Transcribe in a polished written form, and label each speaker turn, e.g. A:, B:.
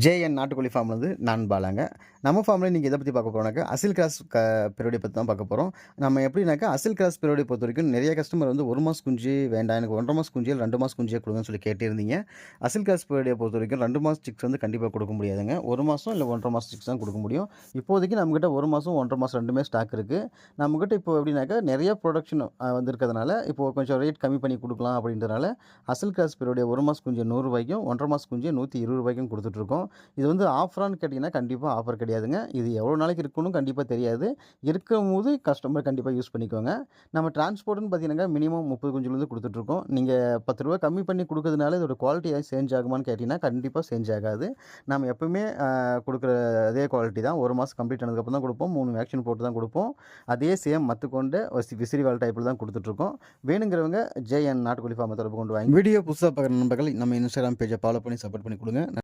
A: JN நாட்டுக்கோழி ஃபார்ம்லேருந்து நான் பாலாங்க. நம்ம ஃபார்மில் இன்றைக்கி எதை பற்றி பார்க்க போகிறோம்னாக்கா, அசில் கிராஸ் பீரியடை பற்றி தான் பார்க்க போகிறோம். நம்ம எப்படின்னாக்கா, அசில் கிராஸ் பீரியடை பொறுத்தவரைக்கும் நிறைய கஸ்டமர் வந்து 1 மாதம் குஞ்சு வேண்டாம், எனக்கு 1 1/2 மாதம் குஞ்சு, 2 மாதம் குஞ்சே கொடுங்கன்னு சொல்லி கேட்டிருந்தீங்க. அசில் கிராஸ் பீரியடை பொறுத்தவரைக்கும் 2 மாதம் சிக்ஸ் வந்து கண்டிப்பாக கொடுக்க முடியாதுங்க. 1 மாதம் இல்லை 1 1/2 மாதம் சிக்ஸ் தான் கொடுக்க முடியும். இப்போதைக்கு நம்மக்கிட்ட 1 மாதம் 1 1/2 மாதம் ரெண்டுமே ஸ்டாக் இருக்குது. நம்மக்கிட்ட இப்போ எப்படின்னாக்கா, நிறைய ப்ரொடக்ஷன் வந்திருக்கிறதுனால இப்போது கொஞ்சம் ரேட் கம்மி பண்ணி கொடுக்கலாம் அப்படின்றதுனால, அசில் கிராஸ் பீரியடைய 1 மாதம் குஞ்சு ரூ. 100 1/2 மாதம் குஞ்சு ரூ. 120 கொடுத்துட்ருக்கோம். இது வந்து ஆஃபரான்னு கேட்டிங்கன்னா, கண்டிப்பாக ஆஃபர் கிடையாதுங்க. இது எவ்வளோ நாளைக்கு இருக்குன்னு கண்டிப்பாக தெரியாது. இருக்கும்போது கஸ்டமர் கண்டிப்பாக யூஸ் பண்ணிக்கோங்க. நம்ம டிரான்ஸ்போர்ட்னு பார்த்தீங்கன்னாக்கா, மினிமம் 30 குஞ்சுலேருந்து கொடுத்துட்ருக்கோம். நீங்கள் ரூ. 10 கம்மி பண்ணி கொடுக்கறதுனால இதோட குவாலிட்டி சேஞ்ச் ஆகுமான்னு கேட்டிங்கன்னா, கண்டிப்பாக சேஞ்ச் ஆகாது. நம்ம எப்பவுமே கொடுக்குற அதே குவாலிட்டி தான். 1 மாதம் கம்ப்ளீட் ஆனதுக்கப்புறம் தான் கொடுப்போம். 3 வேக்சின் போட்டு தான் கொடுப்போம். அதே சேம் மத்துக்கொண்டு விசிறிவால் டைப்பில் தான் கொடுத்துட்ருக்கோம். வேணுங்கிறவங்க ஜேஎன் நாட்டுக்கோழி ஃபார்மை தொடர்பு கொண்டு வாங்கி வீடியோ புதுசாக பார்க்குற நண்பர்கள் நம்ம இன்ஸ்டாகிராம் பேஜை ஃபாலோ பண்ணி சப்போர்ட் பண்ணி கொடுங்க.